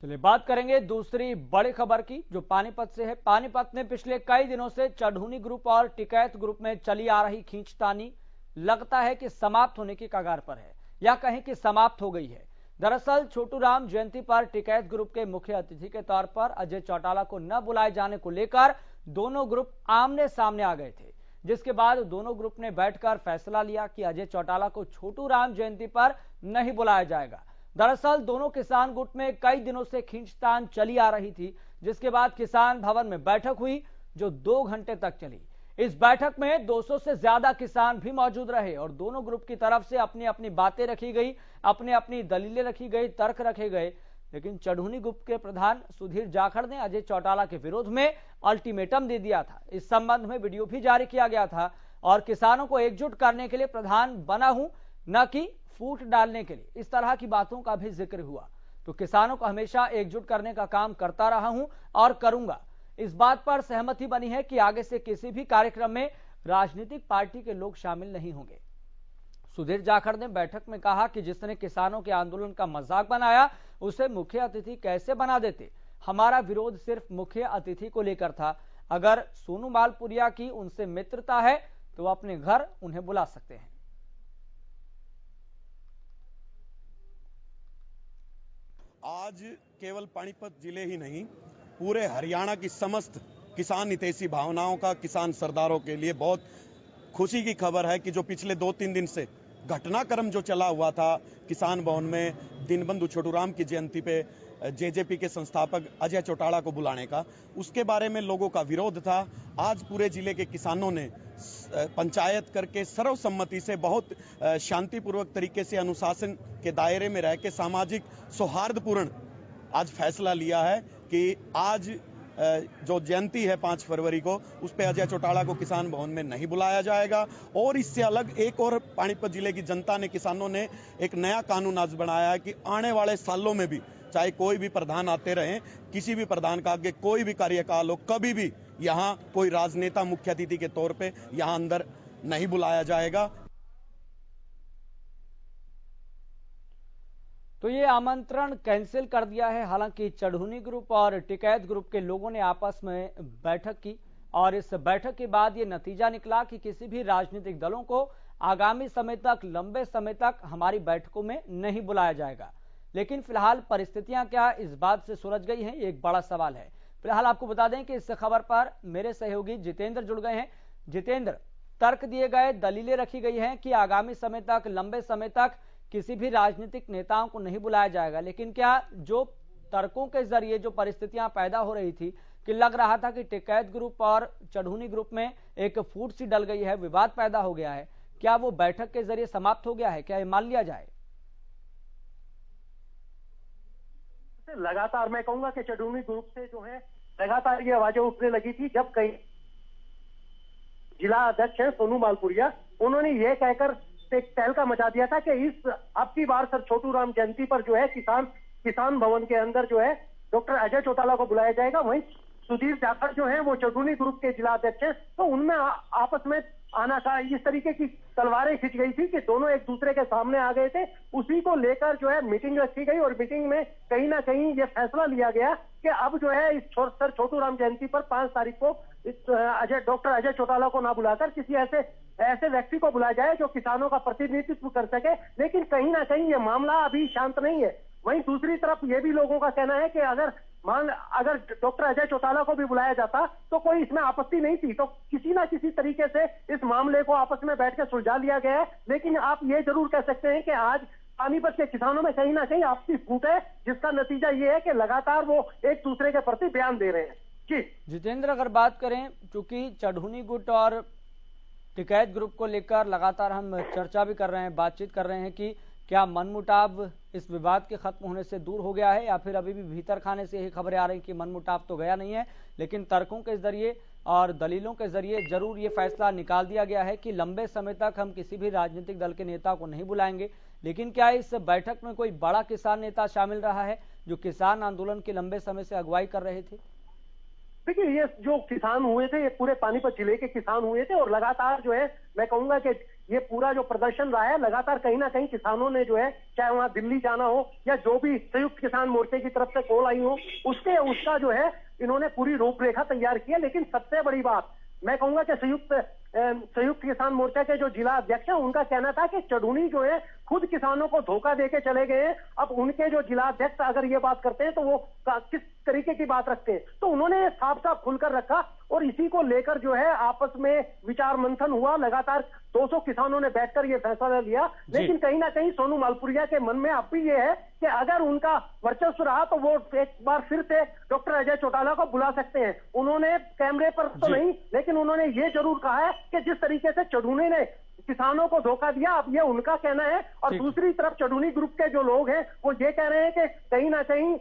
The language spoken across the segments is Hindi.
चलिए बात करेंगे दूसरी बड़ी खबर की जो पानीपत से है। पानीपत में पिछले कई दिनों से चढ़ूनी ग्रुप और टिकैत ग्रुप में चली आ रही खींचतानी लगता है कि समाप्त होने की कगार पर है या कहीं कि समाप्त हो गई है। दरअसल छोटू राम जयंती पर टिकैत ग्रुप के मुख्य अतिथि के तौर पर अजय चौटाला को न बुलाए जाने को लेकर दोनों ग्रुप आमने सामने आ गए थे, जिसके बाद दोनों ग्रुप ने बैठकर फैसला लिया कि अजय चौटाला को छोटू राम जयंती पर नहीं बुलाया जाएगा। दरअसल दोनों किसान गुट में कई दिनों से खींचतान चली आ रही थी, जिसके बाद किसान भवन में बैठक हुई जो 2 घंटे तक चली। इस बैठक में 200 से ज्यादा किसान भी मौजूद रहे और दोनों ग्रुप की तरफ से अपनी अपनी बातें रखी गई, अपनी अपनी दलीलें रखी गई, तर्क रखे गए। लेकिन चढ़ूनी ग्रुप के प्रधान सुधीर जाखड़ ने अजय चौटाला के विरोध में अल्टीमेटम दे दिया था। इस संबंध में वीडियो भी जारी किया गया था और किसानों को एकजुट करने के लिए प्रधान बना हूं, न कि फूट डालने के लिए, इस तरह की बातों का भी जिक्र हुआ। तो किसानों को हमेशा एकजुट करने का काम करता रहा हूं और करूंगा। इस बात पर सहमति बनी है कि आगे से किसी भी कार्यक्रम में राजनीतिक पार्टी के लोग शामिल नहीं होंगे। सुधीर जाखड़ ने बैठक में कहा कि जिसने किसानों के आंदोलन का मजाक बनाया उसे मुख्य अतिथि कैसे बना देते। हमारा विरोध सिर्फ मुख्य अतिथि को लेकर था। अगर सोनू मालपुरिया की उनसे मित्रता है तो अपने घर उन्हें बुला सकते हैं। आज केवल पानीपत जिले ही नहीं, पूरे हरियाणा की समस्त किसान हितैषी भावनाओं का, किसान सरदारों के लिए बहुत खुशी की खबर है कि जो पिछले 2-3 दिन से घटनाक्रम जो चला हुआ था किसान भवन में दीनबंधु छोटूराम की जयंती पे जेजेपी के संस्थापक अजय चौटाला को बुलाने का, उसके बारे में लोगों का विरोध था। आज पूरे जिले के किसानों ने पंचायत करके सर्वसम्मति से बहुत शांतिपूर्वक तरीके से अनुशासन के दायरे में रह के सामाजिक सौहार्दपूर्ण आज फैसला लिया है कि आज जो जयंती है 5 फरवरी को, उस पे अजय चौटाला को किसान भवन में नहीं बुलाया जाएगा। और इससे अलग एक और पानीपत जिले की जनता ने, किसानों ने एक नया कानून आज बनाया है कि आने वाले सालों में भी चाहे कोई भी प्रधान आते रहें, किसी भी प्रधान का आगे कोई भी कार्यकाल हो, कभी भी यहाँ कोई राजनेता मुख्य अतिथि के तौर पे यहाँ अंदर नहीं बुलाया जाएगा। तो ये आमंत्रण कैंसिल कर दिया है। हालांकि चढ़ूनी ग्रुप और टिकैत ग्रुप के लोगों ने आपस में बैठक की और इस बैठक के बाद ये नतीजा निकला कि किसी भी राजनीतिक दलों को आगामी समय तक, लंबे समय तक हमारी बैठकों में नहीं बुलाया जाएगा। लेकिन फिलहाल परिस्थितियां क्या इस बात से सुलझ गई हैं, ये एक बड़ा सवाल है। फिलहाल आपको बता दें कि इस खबर पर मेरे सहयोगी जितेंद्र जुड़ गए हैं। जितेंद्र, तर्क दिए गए, दलीलें रखी गई हैं कि आगामी समय तक, लंबे समय तक किसी भी राजनीतिक नेताओं को नहीं बुलाया जाएगा। लेकिन क्या जो तर्कों के जरिए जो परिस्थितियां पैदा हो रही थी कि लग रहा था कि टिकैत ग्रुप और चढ़ूनी ग्रुप में एक फूट सी डल गई है, विवाद पैदा हो गया है, क्या वो बैठक के जरिए समाप्त हो गया है? क्या ये मान लिया जाए? लगातार मैं कहूंगा कि चढ़ूनी ग्रुप से जो है लगातार ये आवाजें उठने लगी थी, जब कई जिला अध्यक्ष है सोनू मालपुरिया, उन्होंने ये कहकर एक तहलका मचा दिया था कि इस अब की बार सर छोटू राम जयंती पर जो है किसान भवन के अंदर जो है डॉक्टर अजय चौटाला को बुलाया जाएगा। वहीं सुधीर जाखड़ जो है वो चढ़ूनी ग्रुप के जिला अध्यक्ष हैं, तो उनमें आपस में आना था, इस तरीके की तलवारें खिंच गई थी कि दोनों एक दूसरे के सामने आ गए थे। उसी को लेकर जो है मीटिंग रखी गई और मीटिंग में कहीं ना कहीं ये फैसला लिया गया कि अब जो है इस सर छोटू राम जयंती पर 5 तारीख को डॉक्टर अजय चौटाला को ना बुलाकर किसी ऐसे व्यक्ति को बुलाया जाए जो किसानों का प्रतिनिधित्व कर सके। लेकिन कहीं ना कहीं ये मामला अभी शांत नहीं है। वहीं दूसरी तरफ ये भी लोगों का कहना है कि अगर डॉक्टर अजय चौटाला को भी बुलाया जाता तो कोई इसमें आपत्ति नहीं थी, तो किसी ना किसी तरीके से इस मामले को आपस में बैठकर सुलझा लिया गया है। लेकिन आप ये जरूर कह सकते हैं कि आज पानीपत के किसानों में कहीं ना कहीं आपसी फूट है, जिसका नतीजा ये है कि लगातार वो एक दूसरे के प्रति बयान दे रहे हैं। जी जितेंद्र, अगर बात करें, चूंकि चढ़ूनी गुट और टिकैत ग्रुप को लेकर लगातार हम चर्चा भी कर रहे हैं, बातचीत कर रहे हैं कि क्या मनमुटाव इस विवाद के खत्म होने से दूर हो गया है या फिर अभी भी भीतर खाने से यही खबरें आ रही कि मनमुटाव तो गया नहीं है, लेकिन तर्कों के जरिए और दलीलों के जरिए जरूर ये फैसला निकाल दिया गया है कि लंबे समय तक हम किसी भी राजनीतिक दल के नेता को नहीं बुलाएंगे। लेकिन क्या इस बैठक में कोई बड़ा किसान नेता शामिल रहा है जो किसान आंदोलन के लंबे समय से अगुवाई कर रहे थे? देखिए, ये जो किसान हुए थे ये पूरे पानीपत जिले के किसान हुए थे और लगातार जो है मैं कहूंगा कि ये पूरा जो प्रदर्शन रहा है, लगातार कहीं ना कहीं किसानों ने जो है, चाहे वहां दिल्ली जाना हो या जो भी संयुक्त किसान मोर्चे की तरफ से कॉल आई हो, उसका जो है इन्होंने पूरी रूपरेखा तैयार की है। लेकिन सबसे बड़ी बात मैं कहूंगा कि संयुक्त किसान मोर्चा के जो जिला अध्यक्ष हैं, उनका कहना था कि चढ़ूनी जो है खुद किसानों को धोखा देके चले गए हैं। अब उनके जो जिला अध्यक्ष अगर ये बात करते हैं तो वो किस तरीके की बात रखते हैं, तो उन्होंने साफ साफ खुलकर रखा और इसी को लेकर जो है आपस में विचार मंथन हुआ। लगातार 200 किसानों ने बैठकर ये फैसला लिया। लेकिन कहीं ना कहीं सोनू मालपुरिया के मन में अब भी ये है कि अगर उनका वर्चस्व रहा तो वो एक बार फिर से डॉक्टर अजय चौटाला को बुला सकते हैं। उन्होंने कैमरे पर तो नहीं, लेकिन उन्होंने ये जरूर कहा है कि जिस तरीके से चढ़ूने ने किसानों को धोखा दिया, अब ये उनका कहना है। और दूसरी तरफ चढ़ूनी ग्रुप के जो लोग हैं वो ये कह रहे हैं कि कहीं ना कहीं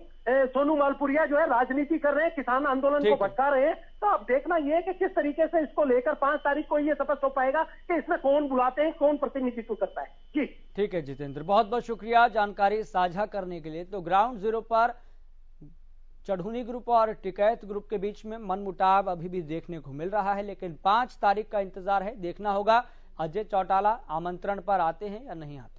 सोनू मालपुरिया जो है राजनीति कर रहे हैं, किसान आंदोलन को भटका रहे हैं। तो अब देखना यह है कि किस तरीके से इसको लेकर 5 तारीख को ये स्पष्ट हो पाएगा कि इसमें कौन बुलाते हैं, कौन प्रतिनिधित्व करता है। जी ठीक है जितेंद्र, बहुत बहुत शुक्रिया जानकारी साझा करने के लिए। तो ग्राउंड जीरो पर चढ़ूनी ग्रुप और टिकैत ग्रुप के बीच में मनमुटाव अभी भी देखने को मिल रहा है, लेकिन 5 तारीख का इंतजार है। देखना होगा अजय चौटाला आमंत्रण पर आते हैं या नहीं आते।